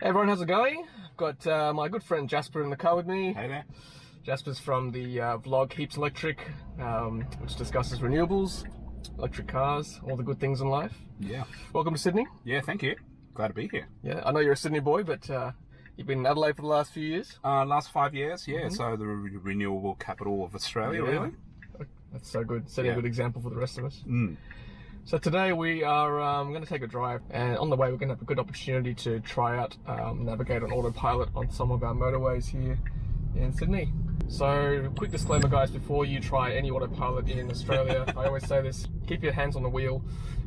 Hey everyone, how's it going? Got my good friend Jasper in the car with me. Hey there. Jasper's from the vlog Heaps Electric, which discusses renewables, electric cars, all the good things in life. Yeah. Welcome to Sydney. Yeah, thank you. Glad to be here. Yeah, I know you're a Sydney boy, but you've been in Adelaide for the last few years. Last 5 years, yeah. So the renewable capital of Australia, really. That's so good. Setting a good example for the rest of us. Mm. So today we are going to take a drive, and on the way we're going to have a good opportunity to try out navigate on Autopilot on some of our motorways here in Sydney. So quick disclaimer guys, before you try any Autopilot in Australia, I always say this, keep your hands on the wheel,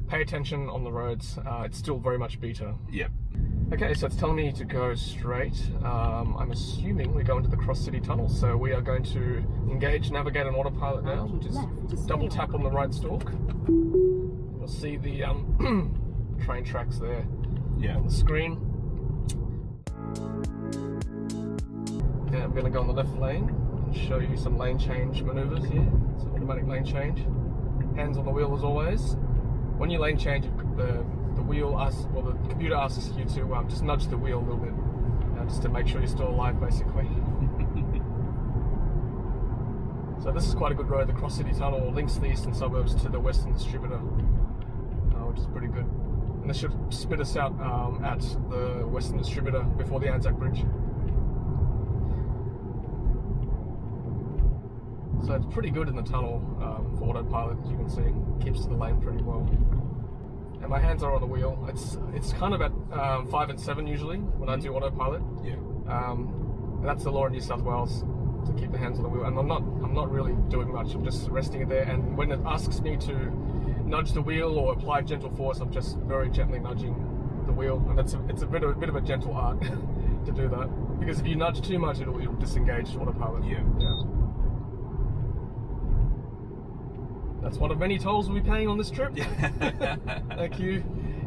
pay attention on the roads, it's still very much beta. Yep. Okay, so it's telling me to go straight. I'm assuming we go into the Cross City Tunnel, so we are going to engage navigate on Autopilot now. Just double tap on the right stalk. You'll see the train tracks there on the screen. Okay, I'm going to go on the left lane and show you some lane change maneuvers here. It's an automatic lane change. Hands on the wheel as always. When you lane change, the computer asks you to just nudge the wheel a little bit, just to make sure you're still alive, basically. So this is quite a good road. The Cross City Tunnel links the eastern suburbs to the western distributor, which is pretty good. And this should spit us out at the western distributor before the Anzac Bridge. So it's pretty good in the tunnel for Autopilot, as you can see. Keeps to the lane pretty well. And my hands are on the wheel. It's kind of at 5 and 7 usually when I do Autopilot. Yeah. That's the law in New South Wales, to keep the hands on the wheel. And I'm not really doing much. I'm just resting it there. And when it asks me to nudge the wheel or apply gentle force, I'm just very gently nudging the wheel. And it's a bit of a gentle art to do that. Because if you nudge too much, it'll disengage Autopilot. Yeah. That's one of many tolls we'll be paying on this trip. Thank you,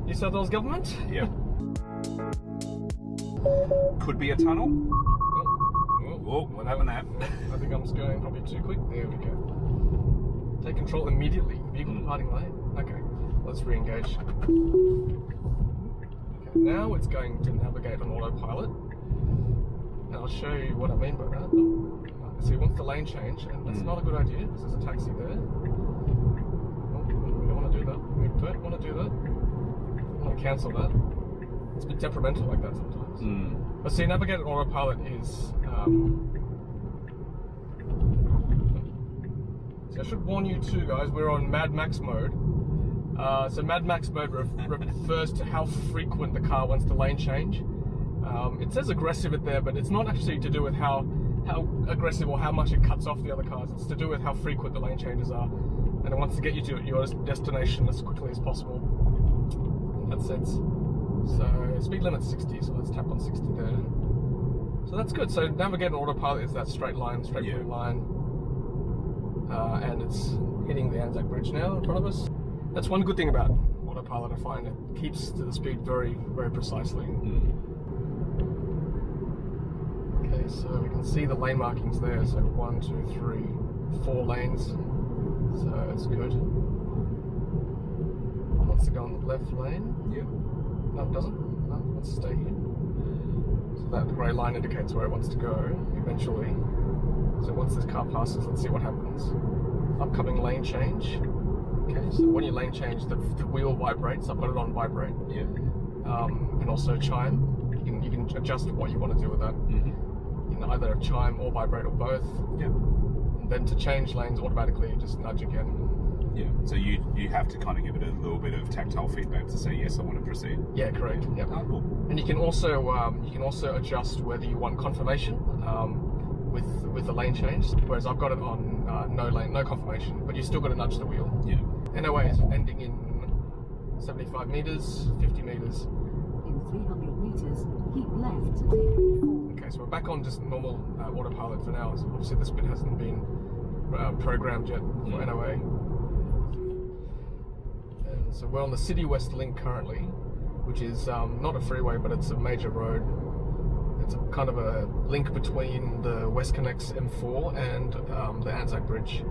New South Wales government. Yeah. Could be a tunnel. Oh, what happened there? I think I'm just going probably too quick. There we go. Take control immediately. Vehicle departing lane. Okay, let's re-engage. Okay, now it's going to navigate on Autopilot. And I'll show you what I mean by that. So he wants the lane change, and that's not a good idea because there's a taxi there. We don't want to do that. We don't want to do that. I want to cancel that. It's a bit temperamental like that sometimes. But see, navigate on Autopilot is... so I should warn you too, guys, we're on Mad Max mode. So Mad Max mode refers to how frequent the car wants to lane change. It says aggressive at there, but it's not actually to do with how aggressive or how much it cuts off the other cars. It's to do with how frequent the lane changes are, and it wants to get you to your destination as quickly as possible in that sense. So speed limit's 60, so let's tap on 60 there. So that's good. So navigate on Autopilot is that straight blue line, and it's hitting the Anzac Bridge now in front of us. That's one good thing about Autopilot, I find. It keeps to the speed very, very precisely. Okay, so we can see the lane markings there. So 1, 2, 3, 4 lanes. So it's good. It wants to go on the left lane. Yeah. No, it doesn't. No, it wants to stay here. So that grey line indicates where it wants to go eventually. So once this car passes, let's see what happens. Upcoming lane change. Okay, so when you lane change, the wheel vibrates. I've got it on vibrate. Yeah. And also chime. You can adjust what you want to do with that. You can either chime or vibrate or both. Yeah. And then to change lanes automatically, you just nudge again. Yeah. So you have to kind of give it a little bit of tactile feedback to say yes, I want to proceed. Yeah, correct. Yep. Oh, cool. And you can also adjust whether you want confirmation with the lane change. Whereas I've got it on no confirmation, but you still got to nudge the wheel. Yeah. NOA is ending in 75 meters, 50 meters. In 300 meters, keep left to take B4. Okay, so we're back on just normal Autopilot for now. So obviously this bit hasn't been programmed yet for NOA. And so we're on the City West link currently, which is not a freeway, but it's a major road. It's kind of a link between the WestConnex M4 and the Anzac Bridge.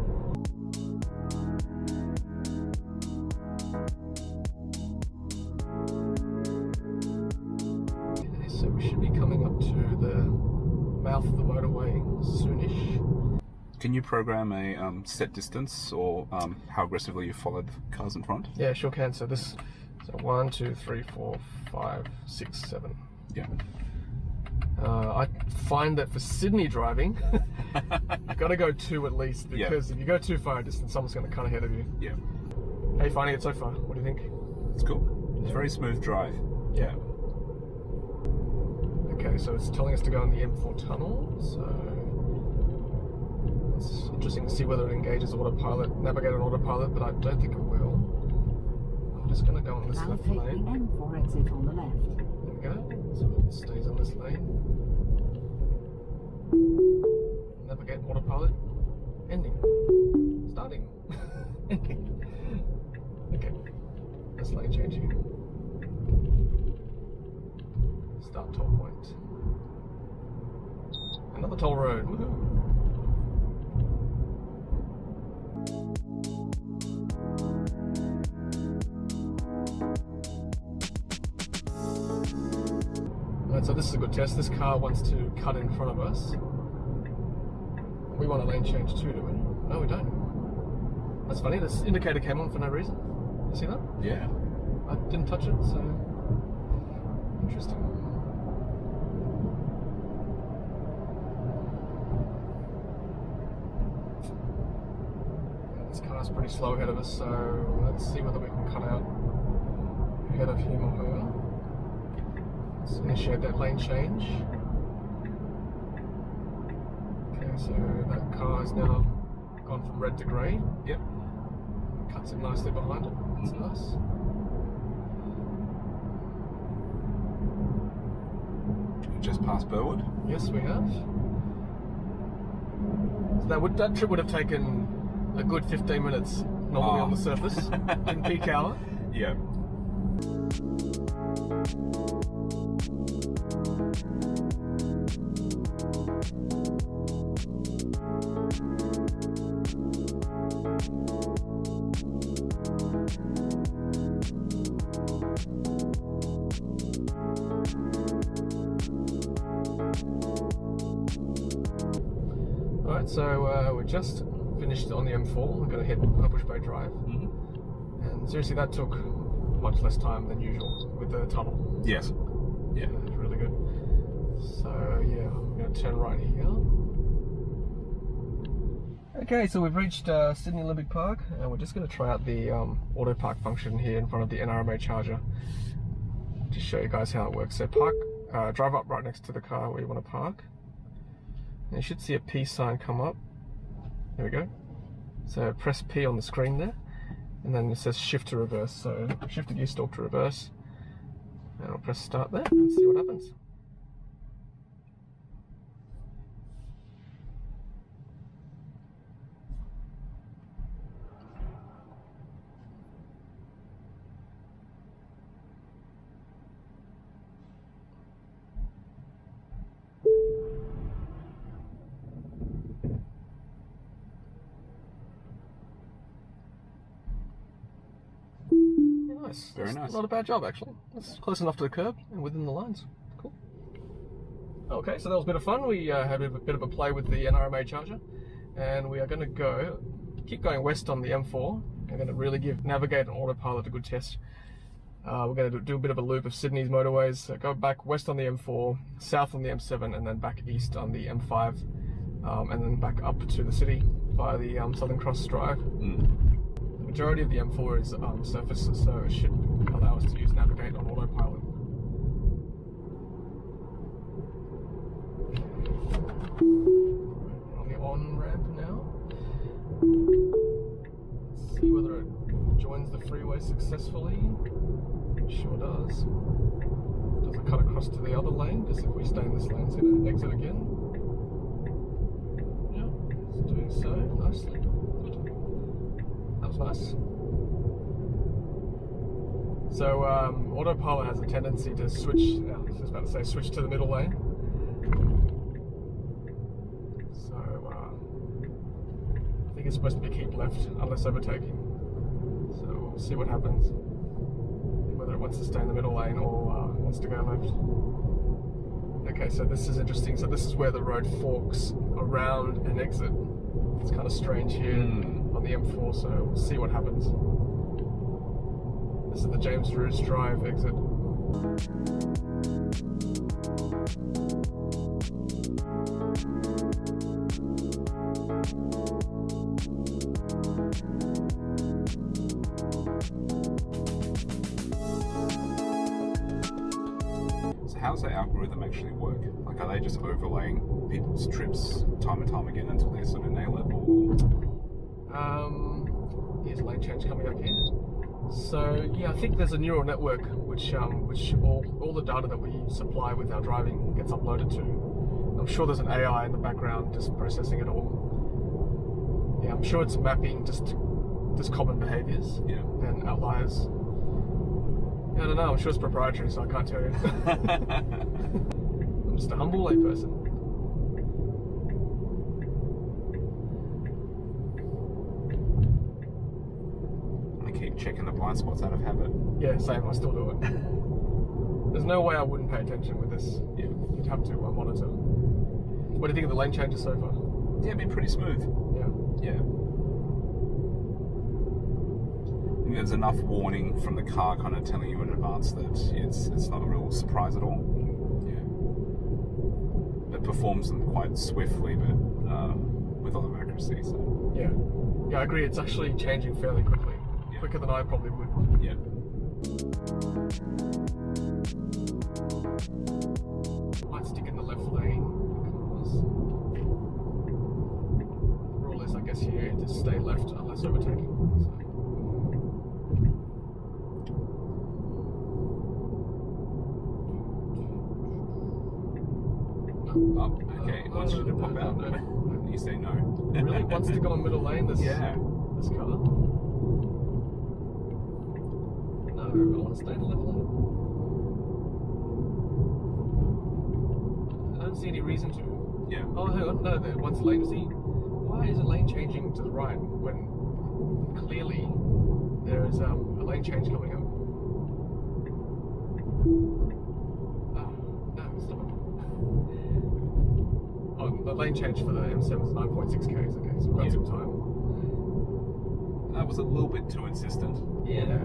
So we should be coming up to the mouth of the motorway soonish. Can you program a set distance or how aggressively you follow the cars in front? Yeah, sure can. So 1, 2, 3, 4, 5, 6, 7. Yeah. I find that for Sydney driving, you've got to go 2 at least, because if you go too far a distance, someone's going to cut ahead of you. Yeah. How are you finding it so far? What do you think? It's cool. It's a very smooth drive. Yeah. Okay, so it's telling us to go in the M4 tunnel, so it's interesting to see whether it engages Autopilot, navigate on Autopilot, but I don't think it will. I'm just going to go on this Now left take lane. the M4 exit on the left. There we go. So it stays on this lane. Navigate Autopilot. Ending. Starting. Ending. Okay. This lane changing. Start toll point. Another toll road. Woohoo. Alright, so this is a good test. This car wants to cut in front of us. We want a lane change too, do we? No, we don't. That's funny. This indicator came on for no reason. You see that? Yeah. I didn't touch it, so interesting. Yeah, this car's pretty slow ahead of us, so let's see whether we can cut out ahead of him or her. Let's initiate that lane change. Okay, so that car has now gone from red to grey. Yep. Cuts it nicely behind it. That's nice. Just past Burwood. Yes, we have. So that trip would have taken a good 15 minutes normally on the surface in peak hour. Yeah. Alright, so we just finished on the M4. We're going to hit Bush Bay Drive. Mm-hmm. And seriously, that took much less time than usual with the tunnel. Yes. Yeah. It was really good. So yeah, I'm going to turn right here. Okay, so we've reached Sydney Olympic Park, and we're just going to try out the Autopark function here in front of the NRMA charger. Just show you guys how it works. So drive up right next to the car where you want to park. And you should see a P sign come up. There we go. So press P on the screen there, and then it says shift to reverse. So shift the gear stalk to reverse, and I'll press start there and see what happens. Nice. Very nice. Not a bad job, actually. That's close enough to the curb and within the lines. Cool. Okay, so that was a bit of fun. We had a bit of a play with the NRMA charger, and we are going to keep going west on the M4. We're going to really give Navigate and Autopilot a good test. We're going to do a bit of a loop of Sydney's motorways. So go back west on the M4, south on the M7, and then back east on the M5, and then back up to the city by the Southern Cross Drive. Mm. The majority of the M4 is surface, so it should allow us to use Navigate on Autopilot. We're on the on-ramp now. Let's see whether it joins the freeway successfully. It sure does. Does it cut across to the other lane? Just if we stay in this lane, it's going to exit again. Yeah, it's doing so nicely. Good. That was nice. So Autopilot has a tendency to switch. I was about to say switch to the middle lane. So I think it's supposed to be keep left unless overtaking. So we'll see what happens. Whether it wants to stay in the middle lane or wants to go left. Okay, so this is interesting. So this is where the road forks around an exit. It's kind of strange here on the M4, so we'll see what happens. This is the James Roos Drive exit. How's the algorithm actually work? Like, are they just overlaying people's trips time and time again until they sort of nail it? Or... here's lane change coming up here. So yeah, I think there's a neural network which all the data that we supply with our driving gets uploaded to. I'm sure there's an AI in the background just processing it all. Yeah, I'm sure it's mapping just common behaviors and outliers. I don't know, I'm sure it's proprietary, so I can't tell you. I'm just a humble layperson. I keep checking the blind spots out of habit. Yeah, same, I still do it. There's no way I wouldn't pay attention with this. Yeah. You'd have to monitor. What do you think of the lane changes so far? Yeah, been pretty smooth. Yeah. Yeah. There's enough warning from the car kind of telling you in advance that it's not a real surprise at all. Yeah. It performs them quite swiftly, but with a lot of accuracy. So. Yeah. Yeah, I agree. It's actually changing fairly quickly. Yeah. Quicker than I probably would. Yeah. Might stick in the left lane because the rule is, I guess, here to stay left unless overtaking. So. Oh, okay. It wants you to pop out. No. You say no. Really? Wants to go in middle lane? This car? No, I want to stay in the left lane. I don't see any reason to. Yeah. Oh, hang on. No, it wants lane. See, why is it lane changing to the right when clearly there is a lane change coming up? Oh, no, stop it. Oh, the lane change for the M7 is 9.6 k's. Okay, so we've got some time. That was a little bit too insistent. Yeah.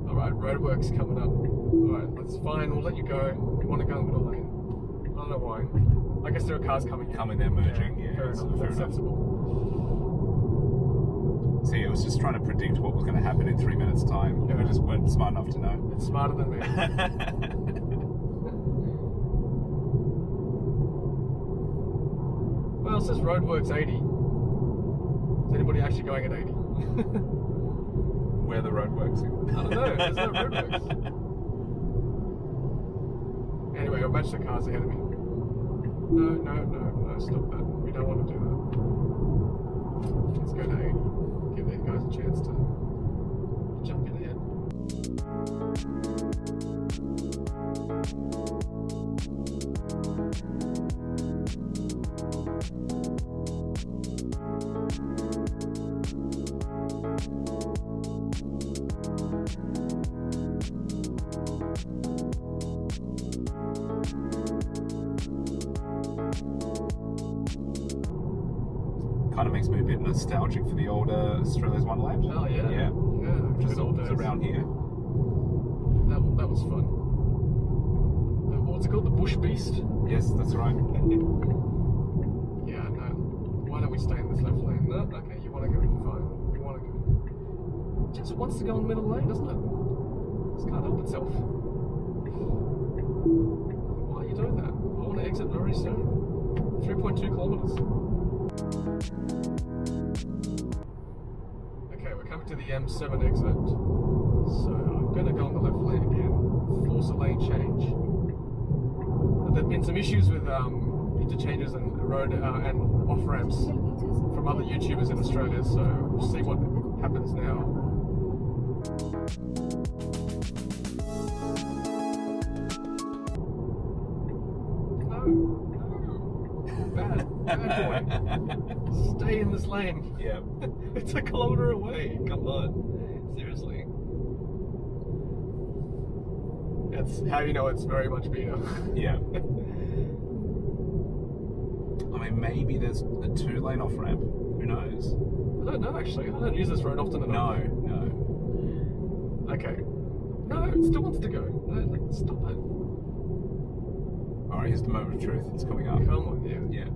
Alright, Roadworks coming up. Alright, that's fine, we'll let you go. You want to go in the middle lane. I don't know why. I guess there are cars coming. They're merging, yeah. Fair enough, that's sensible. See, it was just trying to predict what was going to happen in 3 minutes' time. Yeah. We just weren't smart enough to know. It's smarter than me. Well, it says Roadworks 80. Is anybody actually going at 80? Where the road works. I don't know, there's no Roadworks. Anyway, I'll match the cars ahead of me. No, stop that. We don't want to do that. Let's go to 80. Give these guys a chance to jump in ahead. Kind of makes me a bit nostalgic for the old Australia's Wonderland. Oh yeah. Yeah. Just Just old was days. around here. That was fun. What's it called? The Bush Beast? Yes, that's right. Yeah, no. Why don't we stay in this left lane? No? Okay, you want to go in, fine. You want to go. It just wants to go in the middle lane, doesn't it? Just can't help itself. Why are you doing that? I want to exit very soon. 3.2 kilometers. Okay, we're coming to the M7 exit. So I'm going to go on the left lane again. Force a lane change. There have been some issues with interchanges and road and off ramps from other YouTubers in Australia, so we'll see what happens now. No, bad boy. Stay in this lane. Yeah. It's a kilometer away. Come on, seriously. It's how you know it's very much beater. Yeah. I mean, maybe there's a 2-lane off ramp. Who knows? I don't know actually. I don't use this road often enough. No. Okay. No, it still wants to go. No, stop it. All right, here's the moment of truth. It's coming up. Come on, yeah. Yeah.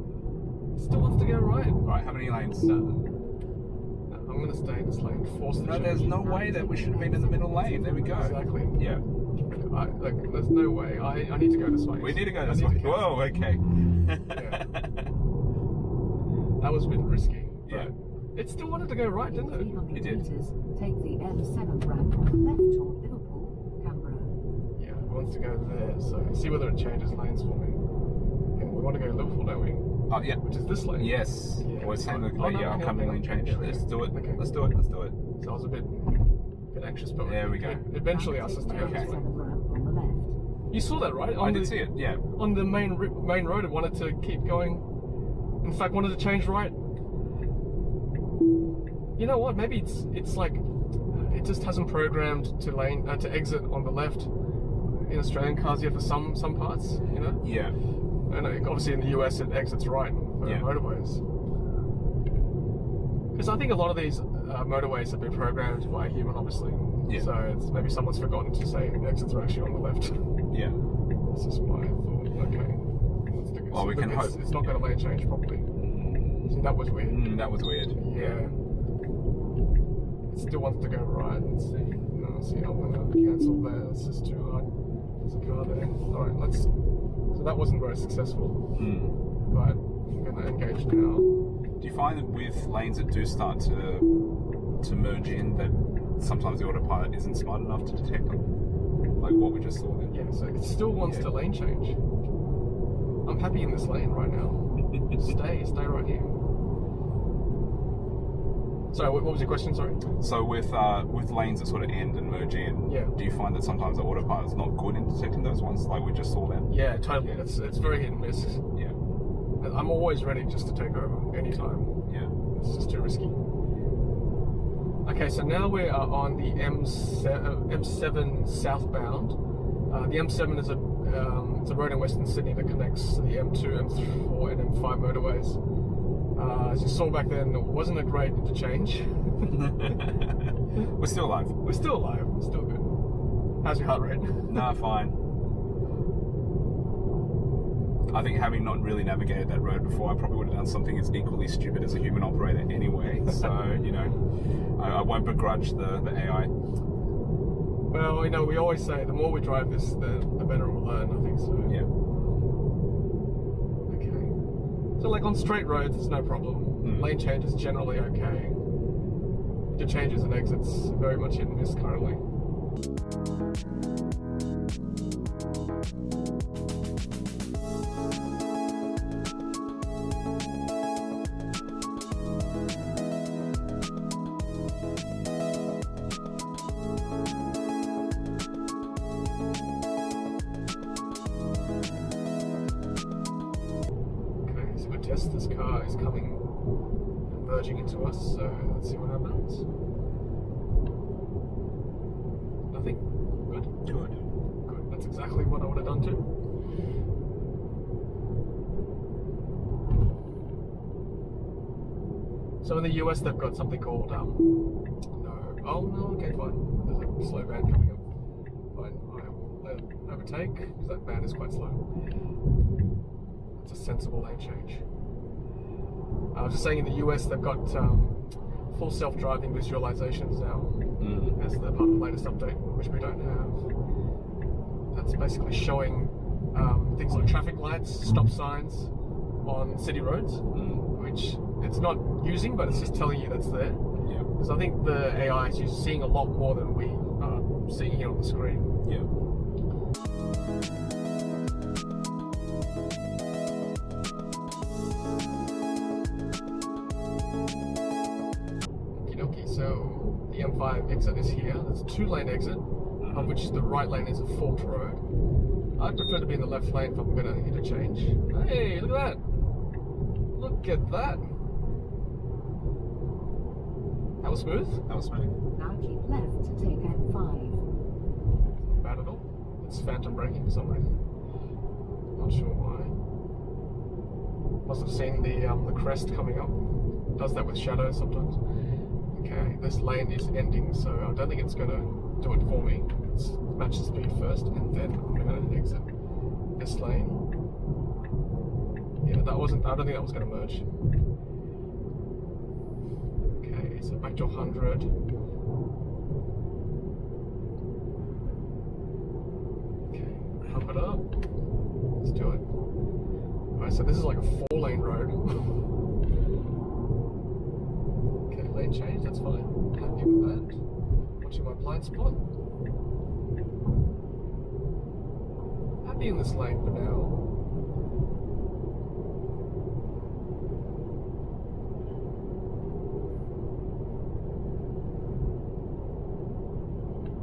It still wants to go right. All right, how many lanes? No, I'm gonna stay in this lane. Force the No, change. there's no way that we should have been in the middle lane. There we go. Exactly. Yeah. Like, there's no way. I need to go this way. We need to go I this need way. to cancel. Whoa, okay. Yeah. That was a bit risky. Yeah. It still wanted to go right, didn't it? 300 It did. meters, take the M7 ramp on the left toward Liverpool, Canberra. Yeah, it wants to go there. So see whether it changes lanes for me. And we want to go Liverpool, don't we? Oh, yeah. Which is this lane. Yes. Yeah, We're saying fine. the Oh, no, upcoming lane change. yeah, Let's do it. Okay. Let's do it. Let's do it. So I was a bit anxious, but There we go. it eventually asked us to go Okay. this way. M7 ramp on the left. You saw that, right? I did see it. Yeah. On the main road, it wanted to keep going. In fact, wanted to change right. You know what? Maybe it's like it just hasn't programmed to exit on the left. In Australian cars, yeah, for some parts, you know. Yeah. And obviously in the US, it exits right for Yeah. motorways. Because I think a lot of these motorways have been programmed by a human, obviously. Yeah. So it's maybe someone's forgotten to say exits are actually on the left. Yeah. That's just my thought. Okay. Well, we can hope. It's not going to lane change properly. See, that was weird. That was weird. Yeah. It still wants to go right. Let's see. No, see, I'm going to cancel there. It's just too hard. There's a car there. Alright, let's. So that wasn't very successful. But I'm going to engage now. Do you find that with lanes that do start to merge in, that sometimes the autopilot isn't smart enough to detect them? Like what we just saw then? Yeah, so it still wants to lane change. I'm happy in this lane right now. Stay right here. Sorry, what was your question? Sorry. So with lanes that sort of end and merge in, Yeah. do you find that sometimes the autopilot's not good in detecting those ones, like we just saw then? Yeah, totally. It's very hit and miss. Yeah. I'm always ready just to take over anytime. Yeah. It's just too risky. Okay, so now we are on the M7 southbound. The M7 is it's a road in Western Sydney that connects the M2, M4, and M5 motorways. As you saw back then, it wasn't a great interchange. We're still alive. We're still alive. We're still good. How's your heart rate? Nah, fine. I think having not really navigated that road before, I probably would have done something as equally stupid as a human operator anyway. So, you know, I won't begrudge the AI. Well, you know, we always say the more we drive this, the better we'll learn, I think so. Yeah. Okay. So like on straight roads, it's no problem. Lane change is generally okay. Interchanges and exits very much hit and miss currently. This car is coming and merging into us, so let's see what happens. Nothing? Good? Good. That's exactly what I would have done too. So in the US they've got something called okay, fine. There's a slow van coming up. Fine, I will let it overtake because that van is quite slow. It's a sensible lane change. I was just saying in the US they've got full self-driving visualizations now as the part of the latest update, which we don't have. That's basically showing things like traffic lights, stop signs on city roads, which it's not using, but it's just telling you that's there. Yeah. Because I think the AI is seeing a lot more than we are seeing here on the screen. Yeah. So the M5 exit is here. There's a 2-lane exit, of which the right lane is a forked road. I'd prefer to be in the left lane if I'm going to interchange. Hey, look at that! Look at that! That was smooth. That was smooth. Now keep left to take M5. Not bad at all. it's phantom braking for some reason. Not sure why. Must have seen the crest coming up. Does that with shadows sometimes. Okay, this lane is ending, so I don't think it's going to do it for me. Let's match the speed first, and then I'm going to exit this lane. Yeah, that wasn't. I don't think that was going to merge. Okay, so back to 100. Okay, pump it up. Let's do it. Alright, so this is like a 4-lane road. Okay, lane change, that's fine. Happy with that. Watching my blind spot. Happy in this lane for now.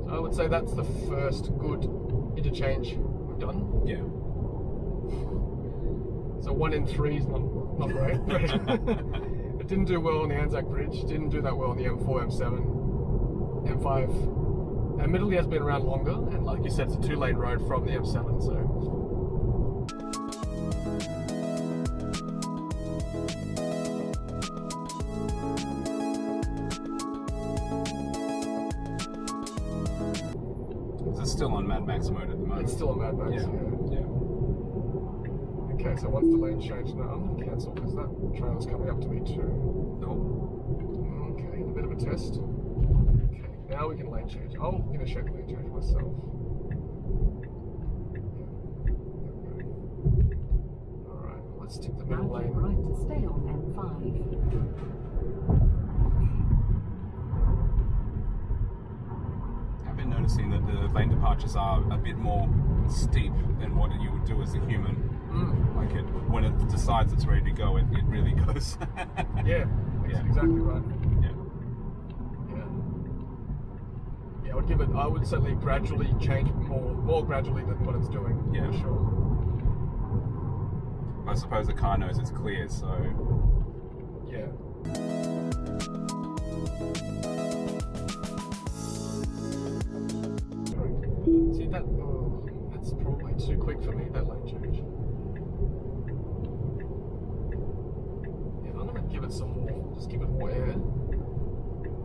So I would say that's the first good interchange we've done. Yeah. So 1 in 3 is not great. It didn't do well on the Anzac Bridge, didn't do that well on the M4, M7, M5. Admittedly has been around longer, and like you said, it's a 2-lane road from the M7, so. It's still on Mad Max mode at the moment. It's still on Mad Max, Yeah. Okay, so once the lane change now, I'm going to cancel because that trailer's coming up to me too. Okay, a bit of a test. Okay, now we can lane change. I'll initiate the lane change myself. Alright, let's take the middle Now keep lane. right to stay on M5. I've been noticing that the lane departures are a bit more steep than what you would do as a human. Like when it decides it's ready to go, it really goes. Yeah, that's exactly right. Yeah. Yeah, I would certainly gradually change more gradually than what it's doing. Yeah. For sure. I suppose the car knows it's clear, so Yeah. See that? Oh, that's probably too quick for me. That lane change. Yeah, I'm gonna give it some more. Just give it more air,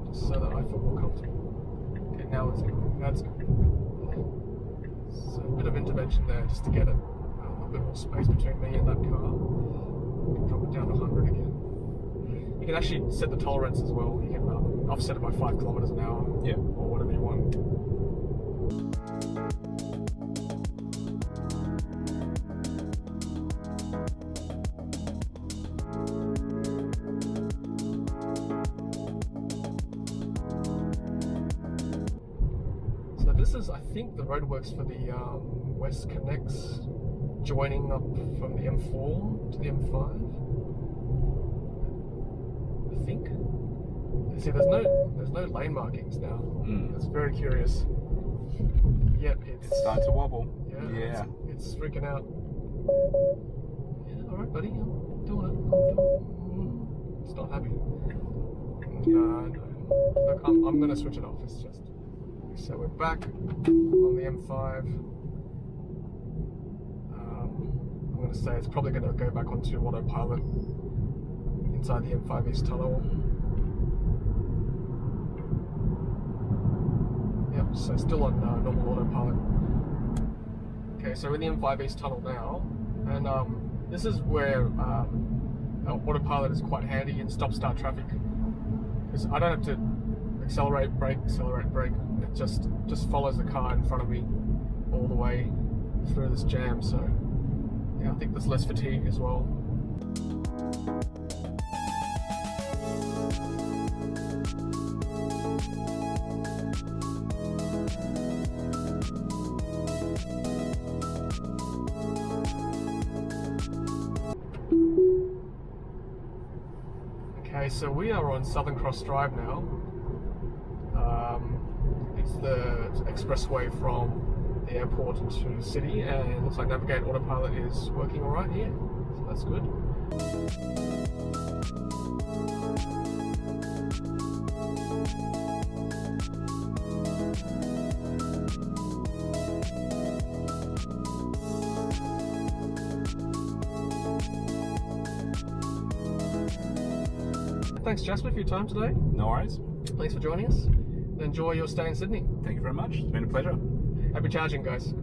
just so that I feel more comfortable. Okay, now it's good. That's good. So a bit of intervention there, just to get it a little bit more space between me and that car. Drop it down to 100 again. You can actually set the tolerance as well. You can offset it by 5 kilometers an hour. Yeah. Or whatever you want. So this is, I think, the roadworks for the West Connects joining up from the M4 to the M5. I think. See, there's no lane markings now. It's very curious. Yep, it's starting to wobble. Yeah. It's freaking out. Yeah, all right, buddy. I'm doing it. It's not happy. No. Look, I'm gonna switch it off. It's just. So we're back on the M5. I'm gonna say it's probably gonna go back onto Autopilot inside the M5 East tunnel. Yep, so still on normal Autopilot. Okay, so we're in the M5 East tunnel now, and this is where Autopilot is quite handy in stop-start traffic, because I don't have to accelerate, brake. It just follows the car in front of me all the way through this jam. So yeah, I think there's less fatigue as well. Okay, so we are on Southern Cross Drive now. It's the expressway from the airport to the city, and it looks like Navigate Autopilot is working alright here, so that's good. Thanks, Jasper, for your time today. No worries. Thanks for joining us. Enjoy your stay in Sydney. Thank you very much. It's been a pleasure. Happy charging, guys.